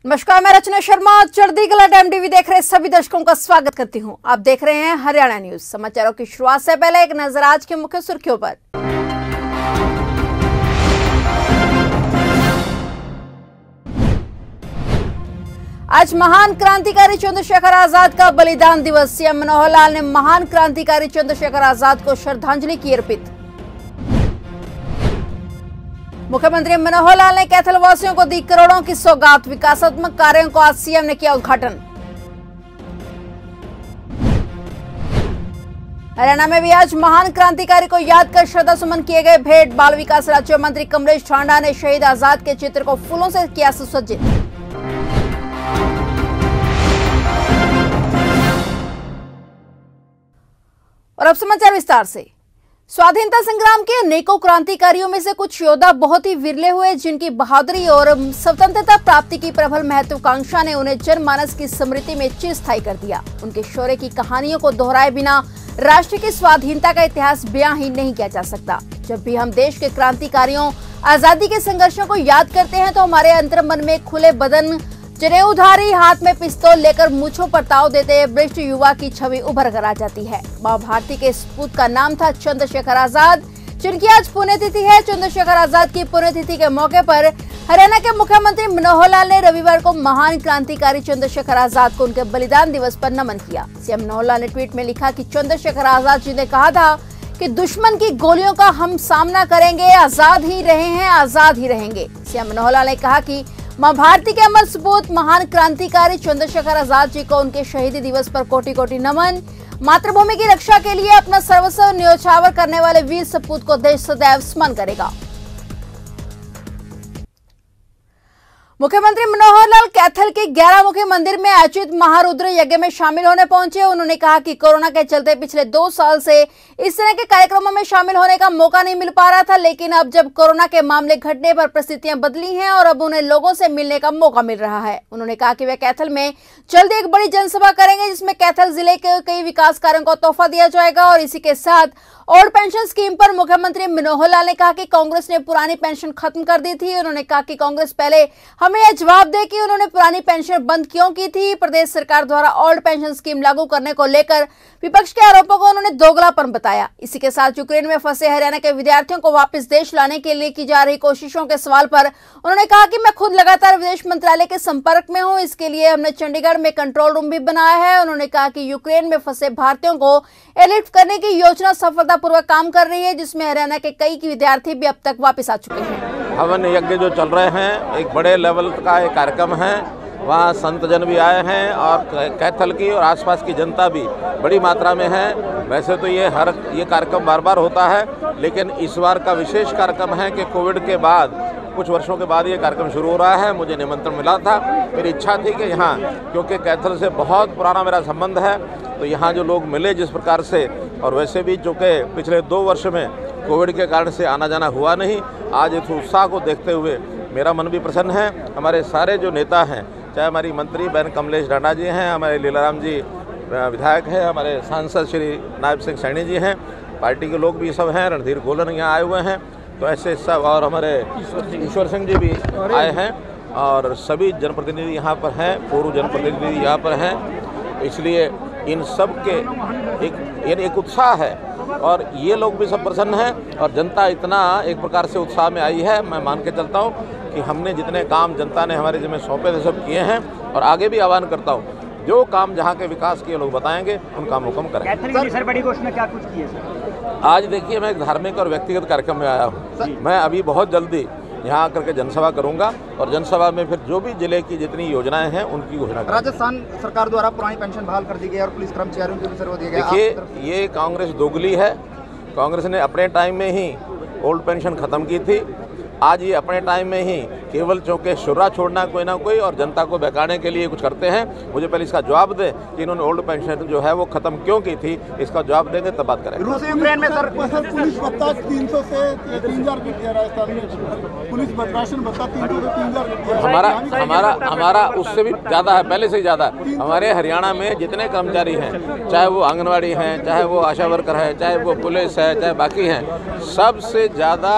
नमस्कार, मैं रचना शर्मा चढ़ती कला टाइम टीवी देख रहे सभी दर्शकों का स्वागत करती हूं। आप देख रहे हैं हरियाणा न्यूज। समाचारों की शुरुआत से पहले एक नजर आज के मुख्य सुर्खियों पर। आज महान क्रांतिकारी चंद्रशेखर आजाद का बलिदान दिवस। सीएम मनोहर लाल ने महान क्रांतिकारी चंद्रशेखर आजाद को श्रद्धांजलि की अर्पित। मुख्यमंत्री मनोहर लाल ने कैथल वासियों को दी करोड़ों की सौगात। विकासात्मक कार्यों को आज सीएम ने किया उद्घाटन। हरियाणा में भी आज महान क्रांतिकारी को याद कर श्रद्धा सुमन किए गए भेंट। बाल विकास राज्य मंत्री कमलेश ठांडा ने शहीद आजाद के चित्र को फूलों से किया सुसज्जित। और अब समाचार विस्तार से। स्वाधीनता संग्राम के अनेकों क्रांतिकारियों में से कुछ योद्धा बहुत ही विरले हुए, जिनकी बहादुरी और स्वतंत्रता प्राप्ति की प्रबल महत्वाकांक्षा ने उन्हें जनमानस की स्मृति में चिरस्थायी कर दिया। उनके शौर्य की कहानियों को दोहराए बिना राष्ट्र की स्वाधीनता का इतिहास बयां ही नहीं किया जा सकता। जब भी हम देश के क्रांतिकारियों, आजादी के संघर्षों को याद करते हैं तो हमारे अंतर्मन में खुले बदन, जनेऊधारी हाथ में पिस्तौल लेकर मूंछों पर ताव देते ब्रिटिश युवा की छवि उभर कर आ जाती है। मां भारती के सपूत का नाम था चंद्रशेखर आजाद, जिनकी आज पुण्यतिथि है। चंद्रशेखर आजाद की पुण्यतिथि के मौके पर हरियाणा के मुख्यमंत्री मनोहर लाल ने रविवार को महान क्रांतिकारी चंद्रशेखर आजाद को उनके बलिदान दिवस पर नमन किया। सीएम मनोहर लाल ने ट्वीट में लिखा कि चंद्रशेखर आजाद जी ने कहा था कि दुश्मन की गोलियों का हम सामना करेंगे, आजाद ही रहे हैं, आजाद ही रहेंगे। सीएम मनोहर लाल ने कहा कि मां भारती के अमर सपूत महान क्रांतिकारी चंद्रशेखर आजाद जी को उनके शहीदी दिवस पर कोटि कोटि नमन। मातृभूमि की रक्षा के लिए अपना सर्वस्व न्योछावर करने वाले वीर सपूत को देश सदैव स्मरण करेगा। मुख्यमंत्री मनोहर लाल कैथल के 11 मुखी मंदिर में आयोजित महारुद्र यज्ञ में शामिल होने पहुंचे। उन्होंने कहा कि कोरोना के चलते पिछले 2 साल से इस तरह के कार्यक्रमों में शामिल होने का मौका नहीं मिल पा रहा था, लेकिन अब जब कोरोना के मामले घटने पर परिस्थितियां बदली हैं और अब उन्हें लोगों से मिलने का मौका मिल रहा है। उन्होंने कहा कि वे कैथल में जल्द एक बड़ी जनसभा करेंगे, जिसमें कैथल जिले के कई विकास कार्यों को तोहफा दिया जाएगा। और इसी के साथ ओल्ड पेंशन स्कीम पर मुख्यमंत्री मनोहर लाल ने कहा कि कांग्रेस ने पुरानी पेंशन खत्म कर दी थी। उन्होंने कहा कि कांग्रेस पहले हमें यह जवाब दे कि उन्होंने पुरानी पेंशन बंद क्यों की थी। प्रदेश सरकार द्वारा ओल्ड पेंशन स्कीम लागू करने को लेकर विपक्ष के आरोपों को उन्होंने दोगलापन बताया। इसी के साथ यूक्रेन में फंसे हरियाणा के विद्यार्थियों को वापस देश लाने के लिए की जा रही कोशिशों के सवाल पर उन्होंने कहा कि मैं खुद लगातार विदेश मंत्रालय के संपर्क में हूं। इसके लिए हमने चंडीगढ़ में कंट्रोल रूम भी बनाया है। उन्होंने कहा कि यूक्रेन में फंसे भारतीयों को एयरलिफ्ट करने की योजना सफलतापूर्वक काम कर रही है, जिसमें हरियाणा के कई विद्यार्थी भी अब तक वापस आ चुके हैं। हवन यज्ञ जो चल रहे हैं, एक बड़े लेवल का एक कार्यक्रम है। वहाँ संत जन भी आए हैं और कैथल की और आसपास की जनता भी बड़ी मात्रा में है। वैसे तो ये कार्यक्रम बार बार होता है, लेकिन इस बार का विशेष कार्यक्रम है कि कोविड के बाद कुछ वर्षों के बाद ये कार्यक्रम शुरू हो रहा है। मुझे निमंत्रण मिला था, मेरी इच्छा थी कि यहाँ, क्योंकि कैथल से बहुत पुराना मेरा संबंध है, तो यहाँ जो लोग मिले जिस प्रकार से, और वैसे भी चूँकि पिछले 2 वर्ष में कोविड के कारण से आना जाना हुआ नहीं, आज इस उत्साह को देखते हुए मेरा मन भी प्रसन्न है। हमारे सारे जो नेता हैं, चाहे हमारी मंत्री बहन कमलेश ठांडा जी हैं, हमारे लीलाराम जी विधायक हैं, हमारे सांसद श्री नायब सिंह सैनी जी हैं, पार्टी के लोग भी सब हैं, रणधीर गोलन यहाँ आए हुए हैं, तो ऐसे सब, और हमारे ईश्वर सिंह जी भी आए हैं, और सभी जनप्रतिनिधि यहाँ पर हैं, पूर्व जनप्रतिनिधि यहाँ पर हैं। इसलिए इन सब के एक उत्साह है और ये लोग भी सब प्रसन्न हैं और जनता इतना एक प्रकार से उत्साह में आई है। मैं मान के चलता हूँ कि हमने जितने काम जनता ने हमारे जिम्मे सौंपे थे सब किए हैं, और आगे भी आह्वान करता हूँ जो काम जहाँ के विकास के लोग बताएंगे उन कामों को हम करेंगे। सर, बड़ी घोषणा क्या कुछ की है सर? आज देखिए, मैं एक धार्मिक और व्यक्तिगत कार्यक्रम में आया हूँ। मैं अभी बहुत जल्दी यहाँ आकर के जनसभा करूंगा और जनसभा में फिर जो भी जिले की जितनी योजनाएं हैं उनकी घोषणा करूंगा। राजस्थान सरकार द्वारा पुरानी पेंशन बहाल कर दी गई और पुलिस कर्मचारियों को भी सर्व दिया गया। देखिए, ये कांग्रेस दोगली है। कांग्रेस ने अपने टाइम में ही ओल्ड पेंशन खत्म की थी। आज ये अपने टाइम में ही केवल चौके शुरा छोड़ना कोई ना कोई और जनता को बहकाने के लिए कुछ करते हैं। मुझे पहले इसका जवाब दें कि इन्होंने ओल्ड पेंशन जो है वो खत्म क्यों की थी, इसका जवाब देंगे तब बात करेंगे। रूस यूक्रेन में सर पुलिस भत्ता 300 से 3000 कर दिया राजस्थान में। पुलिस राशन भत्ता 300 से 3000 कर दिया। हमारा उससे भी ज़्यादा है, पहले से ही ज़्यादा है। हमारे हरियाणा में जितने कर्मचारी हैं, चाहे वो आंगनवाड़ी हैं, चाहे वो आशा वर्कर है, चाहे वो पुलिस है, चाहे बाकी हैं, सबसे ज़्यादा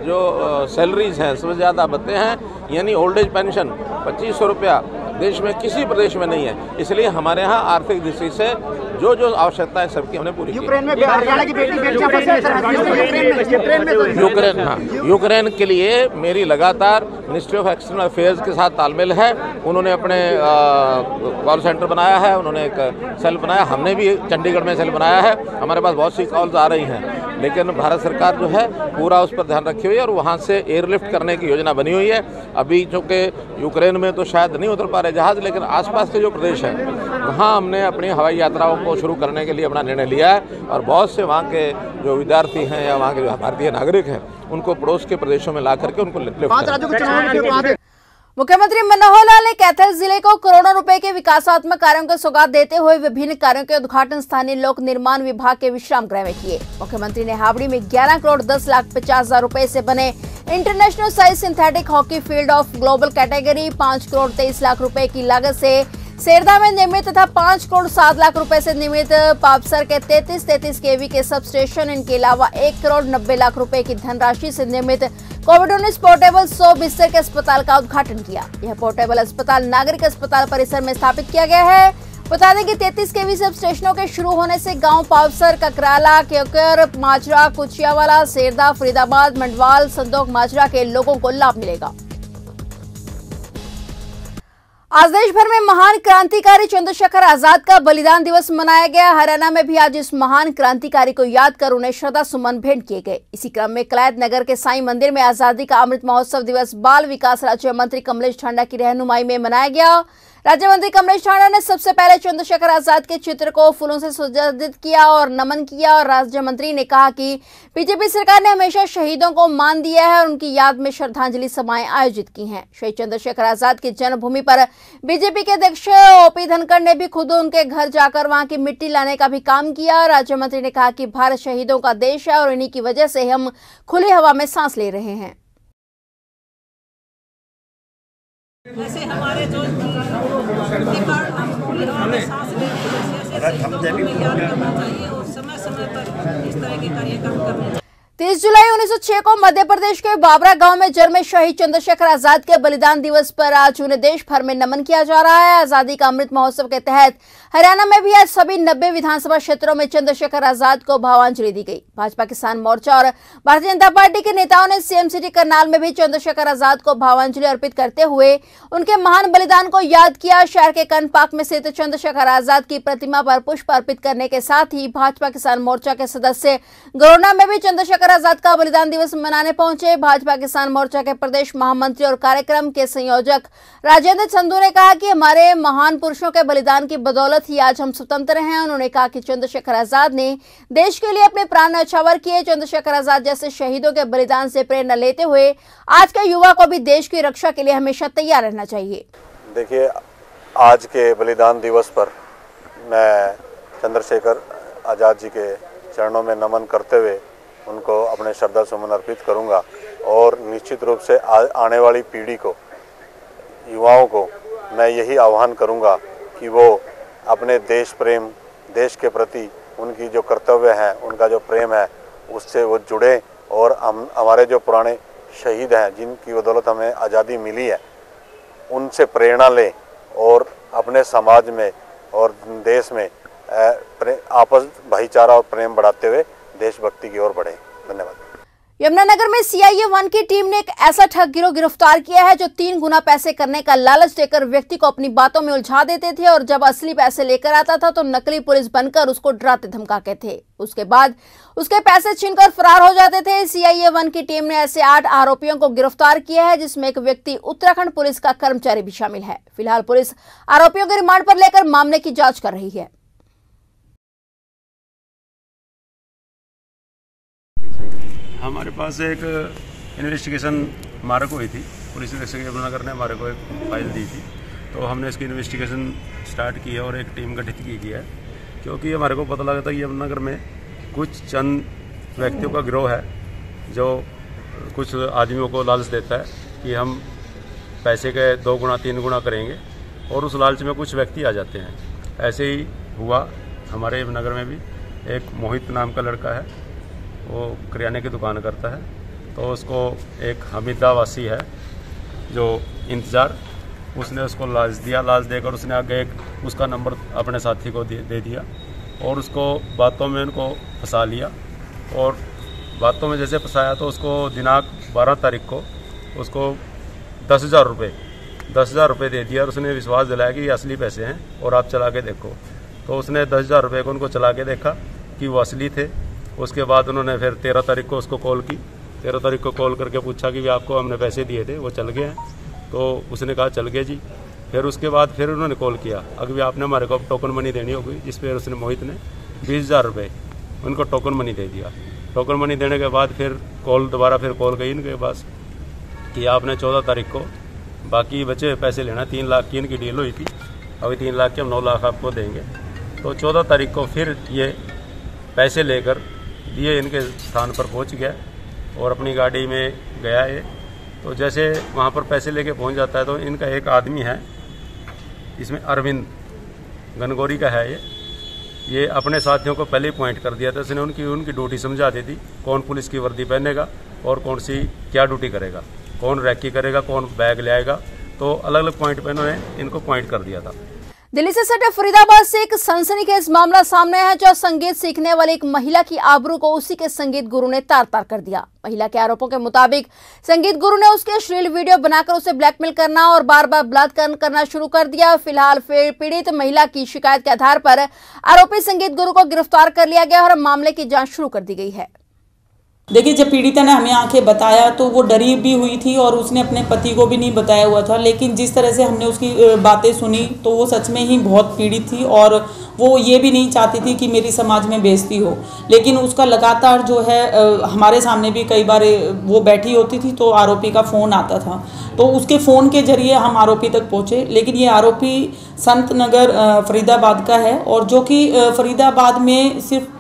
जो सैलरीज हैं सबसे ज़्यादा भत्ते हैं, यानी ओल्ड एज पेंशन 2500 रुपया देश में किसी प्रदेश में नहीं है। इसलिए हमारे यहाँ आर्थिक दृष्टि से जो जो आवश्यकता है सबकी हमने पूरी की। यूक्रेन में हरियाणा की बेटियां फंसी हैं सर। यूक्रेन के लिए मेरी लगातार मिनिस्ट्री ऑफ एक्सटर्नल अफेयर्स के साथ तालमेल है। उन्होंने अपने कॉल सेंटर बनाया है, उन्होंने एक सेल बनाया, हमने भी चंडीगढ़ में सेल बनाया है। हमारे पास बहुत सी कॉल्स आ रही हैं, लेकिन भारत सरकार जो है पूरा उस पर ध्यान रखी हुई है और वहाँ से एयरलिफ्ट करने की योजना बनी हुई है। अभी चूँकि यूक्रेन में तो शायद नहीं उतर पा रहे जहाज़, लेकिन आसपास के जो प्रदेश हैं वहाँ हमने अपनी हवाई यात्राओं को शुरू करने के लिए अपना निर्णय लिया है और बहुत से वहाँ के जो विद्यार्थी हैं या वहाँ के जो भारतीय नागरिक हैं उनको पड़ोस के प्रदेशों में ला करके उनको लिफ्ट। मुख्यमंत्री मनोहर लाल ने कैथल जिले को करोड़ों रुपए के विकासात्मक कार्यों की सौगात देते हुए विभिन्न कार्यों के उद्घाटन स्थानीय लोक निर्माण विभाग के विश्राम गृह में किए। मुख्यमंत्री ने हावड़ी में 11 करोड़ 10,50,000 रुपए से बने international size synthetic hockey field of global category 5 crore 23 lakh रुपए की लागत से सेरदा में निर्मित तथा 5 करोड़ 7 लाख रुपए से निर्मित पापसर के 33 केवी के सब स्टेशन, इनके अलावा 1 करोड़ 90 लाख रुपए की धनराशि से निर्मित कोविड-19 पोर्टेबल 100 बिस्तर के अस्पताल का उद्घाटन किया। यह पोर्टेबल अस्पताल नागरिक अस्पताल परिसर में स्थापित किया गया है। बता दें कि 33 केवी सब स्टेशनों के शुरू होने से गांव पावसर, ककराला, केकर, माजरा, कुचियावाला, सेरदा, फरीदाबाद, मंडवाल, संदोक, माजरा के लोगों को लाभ मिलेगा। आज देश भर में महान क्रांतिकारी चंद्रशेखर आजाद का बलिदान दिवस मनाया गया। हरियाणा में भी आज इस महान क्रांतिकारी को याद कर उन्हें श्रद्धा सुमन भेंट किए गए। इसी क्रम में कलायत नगर के साईं मंदिर में आजादी का अमृत महोत्सव दिवस बाल विकास राज्य मंत्री कमलेश ठांडा की रहनुमाई में मनाया गया। राज्य मंत्री कमलेश ठांडा ने सबसे पहले चंद्रशेखर आजाद के चित्र को फूलों से सुशोभित किया और नमन किया और राज्य मंत्री ने कहा कि बीजेपी सरकार ने हमेशा शहीदों को मान दिया है और उनकी याद में श्रद्धांजलि सभाएं आयोजित की हैं। शहीद चंद्रशेखर आजाद की जन्मभूमि पर बीजेपी के अध्यक्ष ओपी धनखड़ ने भी खुद उनके घर जाकर वहां की मिट्टी लाने का भी काम किया। राज्य मंत्री ने कहा कि भारत शहीदों का देश है और इन्हीं की वजह से हम खुली हवा में सांस ले रहे हैं। वैसे हमारे जो सांस ले याद करना चाहिए और समय पर इस तरह के कार्यक्रम करने। 30 जुलाई 1906 को मध्य प्रदेश के बाबरा गांव में जन्मे शहीद चंद्रशेखर आजाद के बलिदान दिवस पर आज उन्हें देश भर में नमन किया जा रहा है। आजादी का अमृत महोत्सव के तहत हरियाणा में भी आज सभी 90 विधानसभा क्षेत्रों में चंद्रशेखर आजाद को भावांजलि दी गई। भाजपा किसान मोर्चा और भारतीय जनता पार्टी के नेताओं ने सीएम सिटी करनाल में भी चंद्रशेखर आजाद को भावांजलि अर्पित करते हुए उनके महान बलिदान को याद किया। शहर के कन पार्क में स्थित चंद्रशेखर आजाद की प्रतिमा पर पुष्प अर्पित करने के साथ ही भाजपा किसान मोर्चा के सदस्य गरोना में भी चंद्रशेखर आजाद का बलिदान दिवस मनाने पहुंचे। भाजपा किसान मोर्चा के प्रदेश महामंत्री और कार्यक्रम के संयोजक राजेंद्र संधू ने कहा कि हमारे महान पुरुषों के बलिदान की बदौलत ही आज हम स्वतंत्र हैं। उन्होंने कहा कि चंद्रशेखर आजाद ने देश के लिए अपने प्राण न्यौछावर किए। चंद्रशेखर आजाद जैसे शहीदों के बलिदान से प्रेरणा लेते हुए आज के युवा को भी देश की रक्षा के लिए हमेशा तैयार रहना चाहिए। देखिए, आज के बलिदान दिवस पर मैं चंद्रशेखर आजाद जी के चरणों में नमन करते हुए उनको अपने श्रद्धा सुमन अर्पित करूंगा और निश्चित रूप से आने वाली पीढ़ी को, युवाओं को मैं यही आह्वान करूंगा कि वो अपने देश प्रेम, देश के प्रति उनकी जो कर्तव्य हैं, उनका जो प्रेम है, उससे वो जुड़े और हमारे जो पुराने शहीद हैं जिनकी बदौलत हमें आज़ादी मिली है, उनसे प्रेरणा लें और अपने समाज में और देश में आपस भाईचारा और प्रेम बढ़ाते हुए देशभक्ति की ओर बढ़े। धन्यवाद। यमुनानगर में CIA-1 की टीम ने एक ऐसा ठग गिरोह गिरफ्तार किया है जो 3 गुना पैसे करने का लालच देकर व्यक्ति को अपनी बातों में उलझा देते थे और जब असली पैसे लेकर आता था तो नकली पुलिस बनकर उसको डराते धमकाते थे। उसके बाद उसके पैसे छीनकर फरार हो जाते थे। CIA-1 की टीम ने ऐसे 8 आरोपियों को गिरफ्तार किया है, जिसमें एक व्यक्ति उत्तराखंड पुलिस का कर्मचारी भी शामिल है। फिलहाल पुलिस आरोपियों को रिमांड पर लेकर मामले की जाँच कर रही है। हमारे पास एक इन्वेस्टिगेशन मार्क हुई थी, पुलिस अधीक्षक यमुनानगर ने हमारे को एक फाइल दी थी, तो हमने इसकी इन्वेस्टिगेशन स्टार्ट की है और एक टीम गठित की है, क्योंकि हमारे को पता लगा था कि यमुनानगर में कुछ चंद व्यक्तियों का गिरोह है जो कुछ आदमियों को लालच देता है कि हम पैसे के 2 गुना 3 गुना करेंगे और उस लालच में कुछ व्यक्ति आ जाते हैं। ऐसे ही हुआ हमारे यमुनानगर में भी। एक मोहित नाम का लड़का है, वो किराने की दुकान करता है तो उसको एक हमीदा वासी है जो इंतज़ार, उसने उसको लाश दिया। लाश देकर उसने आगे एक उसका नंबर अपने साथी को दे दिया और उसको बातों में उनको फंसा लिया। और बातों में जैसे फंसाया तो उसको दिनांक 12 तारीख को उसको 10,000 रुपये दे दिया और उसने विश्वास दिलाया कि ये असली पैसे हैं और आप चला के देखो। तो उसने 10,000 रुपये को उनको चला के देखा कि वो असली थे। उसके बाद उन्होंने फिर 13 तारीख को उसको कॉल की। 13 तारीख को कॉल करके पूछा कि आपको हमने पैसे दिए थे, वो चल गए हैं। तो उसने कहा चल गए जी। फिर उसके बाद फिर उन्होंने कॉल किया, अभी आपने हमारे को अब टोकन मनी देनी होगी, जिस पर उसने मोहित ने 20,000 रुपये उनको टोकन मनी दे दिया। टोकन मनी देने के बाद फिर दोबारा कॉल गई इनके पास कि आपने 14 तारीख को बाकी बचे पैसे लेना, 3 लाख की इनकी डील हुई थी, अभी 3 लाख के हम 9 लाख आपको देंगे। तो 14 तारीख को फिर ये पैसे लेकर दिए इनके स्थान पर पहुंच गया और अपनी गाड़ी में गया ये। तो जैसे वहाँ पर पैसे लेके पहुंच जाता है तो इनका एक आदमी है, इसमें अरविंद गनगौरी का है ये अपने साथियों को पहले ही पॉइंट कर दिया था। इसने उनकी ड्यूटी समझा दी थी, कौन पुलिस की वर्दी पहनेगा और कौन सी क्या ड्यूटी करेगा, कौन रैकी करेगा, कौन बैग ले आएगा। तो अलग अलग पॉइंट पर इन्होंने इनको पॉइंट कर दिया था। दिल्ली से सटे फरीदाबाद से एक सनसनीखेज मामला सामने है, जहां संगीत सीखने वाली एक महिला की आबरू को उसी के संगीत गुरु ने तार-तार कर दिया। महिला के आरोपों के मुताबिक संगीत गुरु ने उसके अश्लील वीडियो बनाकर उसे ब्लैकमेल करना और बार-बार बलात्कार करना शुरू कर दिया। फिलहाल पीड़ित महिला की शिकायत के आधार पर आरोपी संगीत गुरु को गिरफ्तार कर लिया गया और मामले की जाँच शुरू कर दी गई है। देखिए, जब पीड़िता ने हमें आके बताया तो वो डरी भी हुई थी और उसने अपने पति को भी नहीं बताया हुआ था, लेकिन जिस तरह से हमने उसकी बातें सुनी तो वो सच में ही बहुत पीड़ित थी और वो ये भी नहीं चाहती थी कि मेरी समाज में बेइज्जती हो। लेकिन उसका लगातार जो है हमारे सामने भी कई बार वो बैठी होती थी तो आरोपी का फ़ोन आता था, तो उसके फ़ोन के जरिए हम आरोपी तक पहुँचे। लेकिन ये आरोपी संत नगर फरीदाबाद का है और जो कि फरीदाबाद में सिर्फ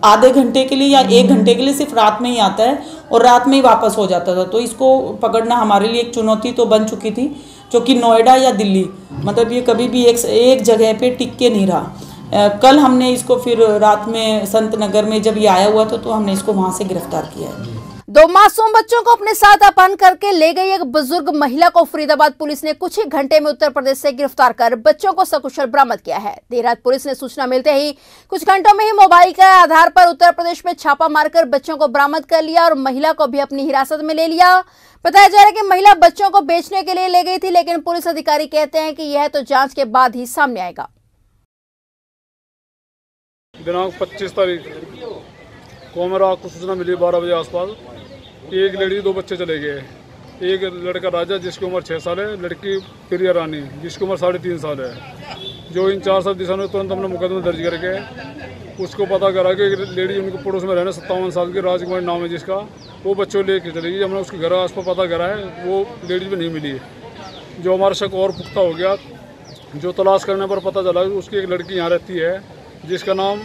आधे घंटे के लिए या 1 घंटे के लिए सिर्फ रात में ही आता है और रात में ही वापस हो जाता था। तो इसको पकड़ना हमारे लिए एक चुनौती तो बन चुकी थी, जो कि नोएडा या दिल्ली मतलब ये कभी भी एक जगह पे टिक के नहीं रहा। कल हमने इसको फिर रात में संत नगर में जब ये आया हुआ था तो हमने इसको वहाँ से गिरफ्तार किया है। 2 मासूम बच्चों को अपने साथ अपहरण करके ले गई एक बुजुर्ग महिला को फरीदाबाद पुलिस ने कुछ ही घंटे में उत्तर प्रदेश से गिरफ्तार कर बच्चों को सकुशल बरामद किया है। देर रात पुलिस ने सूचना मिलते ही कुछ घंटों में ही मोबाइल के आधार पर उत्तर प्रदेश में छापा मारकर बच्चों को बरामद कर लिया और महिला को भी अपनी हिरासत में ले लिया। बताया जा रहा है कि महिला बच्चों को बेचने के लिए ले गई थी, लेकिन पुलिस अधिकारी कहते हैं कि यह तो जांच के बाद ही सामने आएगा। दिनांक 25 तारीख को मेरा कुछ सूचना मिली 12 बजे आसपास, एक लेडी 2 बच्चे चले गए। एक लड़का राजा जिसकी उम्र 6 साल है, लड़की प्रिया रानी जिसकी उम्र 3.5 साल है। जो इन 4 साल दिशा में तुरंत हमने मुकदमा दर्ज करके उसको पता करा कि लेडी उनके पड़ोस में रहना 57 साल की राजकुमारी नाम है जिसका, वो बच्चों लेके चली गई। हमने उसके घर आस पर पता करा है, वो लेडीज में नहीं मिली। जो हमारा शक और पुख्ता हो गया, जो तलाश करने पर पता चला कि उसकी एक लड़की यहाँ रहती है जिसका नाम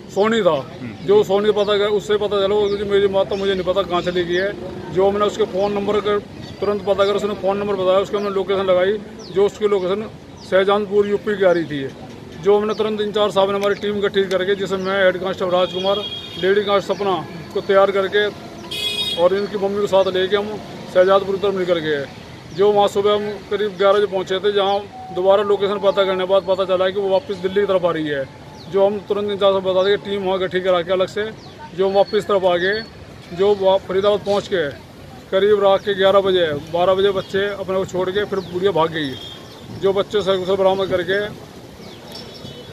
सोनी था। जो सोनी पता गया उससे पता चला कि मेरी माता मुझे नहीं पता कहाँ चली गई है। जो हमने उसके फ़ोन नंबर का तुरंत पता कर उसने फ़ोन नंबर बताया, उसकी हमने लोकेशन लगाई, जो उसकी लोकेशन शाहजहांपुर यूपी की आ रही थी। जो हमने तुरंत इंचार्ज साहब ने हमारी टीम गठित करके, जिसमें मैं हेड कांस्टेबल राजकुमार, लेडी कांस्टेबल सपना को तैयार करके और इनकी मम्मी को साथ लेके हम शाहजहांपुर तरफ निकल गए। जो वहाँ सुबह हम करीब 11 बजे पहुँचे थे, जहाँ दोबारा लोकेशन पता करने के बाद पता चला कि वो वापस दिल्ली की तरफ आ रही है। जो हम तुरंत इंचार्ज बता दें टीम वहाँ गठित करा के अलग से, जो वापस तरफ आ गए। जो फरीदाबाद पहुँच के करीब रात के 11 बजे 12 बजे बच्चे अपने को छोड़ के फिर बुढ़िया भाग गई। जो बच्चे से बरामद करके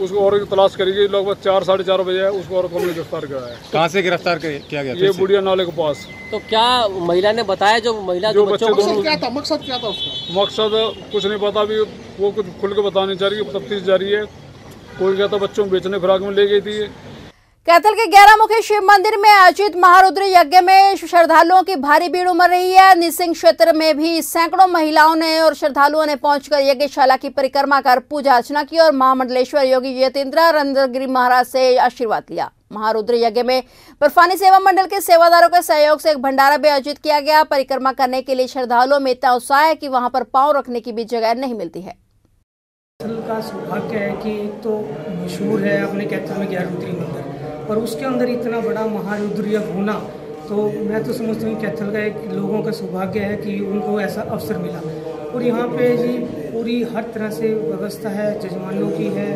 उसको और तलाश करेगी, लगभग 4 साढ़े 4 बजे उसको और हमने गिरफ्तार करा है। कहाँ से गिरफ्तार किया गया? ये बुढ़िया नाले के पास। तो क्या महिला ने बताया, जो बच्चे मकसद क्या था उसका? मकसद कुछ नहीं पता, अभी वो कुछ खुल के बताने जा रही है, तफ्तीश जारी है। कोई कहता बच्चों को बेचने फिराक में ले गई थी। कैथल के 11 मुखी शिव मंदिर में आयोजित महारुद्र यज्ञ में श्रद्धालुओं की भारी भीड़ उमड़ रही है। निसिंग क्षेत्र में भी सैकड़ों महिलाओं ने और श्रद्धालुओं ने पहुंचकर यज्ञशाला की परिक्रमा कर पूजा अर्चना की और महामंडलेश्वर योगी यतीन्द्र रंद्रगिरी महाराज से आशीर्वाद लिया। महारुद्र यज्ञ में बर्फानी सेवा मंडल के सेवादारों के सहयोग से एक भंडारा भी आयोजित किया गया। परिक्रमा करने के लिए श्रद्धालुओं में इतना उत्साह है कि वहां पर पांव रखने की भी जगह नहीं मिलती है। कैथल का सौभाग्य है कि एक तो मशहूर है अपने कैथल में 11 रुद्री मंदिर, और उसके अंदर इतना बड़ा महारुद्र यज्ञ होना, तो मैं तो समझता हूँ कैथल का एक लोगों का सौभाग्य है कि उनको ऐसा अवसर मिला। और यहाँ पे जी पूरी हर तरह से व्यवस्था है, जजमानों की है,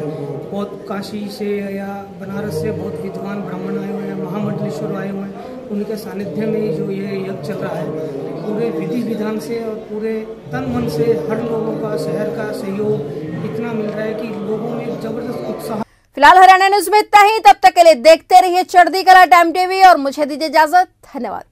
बहुत काशी से या बनारस से बहुत विद्वान ब्राह्मण आए हुए हैं, महामंडलेश्वर आए हुए हैं, उनके सानिध्य में जो ये यज्ञ चल रहा है पूरे विधि विधान से और पूरे तन मन से हर लोगों का, शहर का सहयोग इतना मिल रहा है कि लोगों में एक जबरदस्त उत्साह। फिलहाल हरियाणा न्यूज में इतना ही। तब तक के लिए देखते रहिए चढ़ती कला टाइम टीवी और मुझे दीजिए इजाजत। धन्यवाद।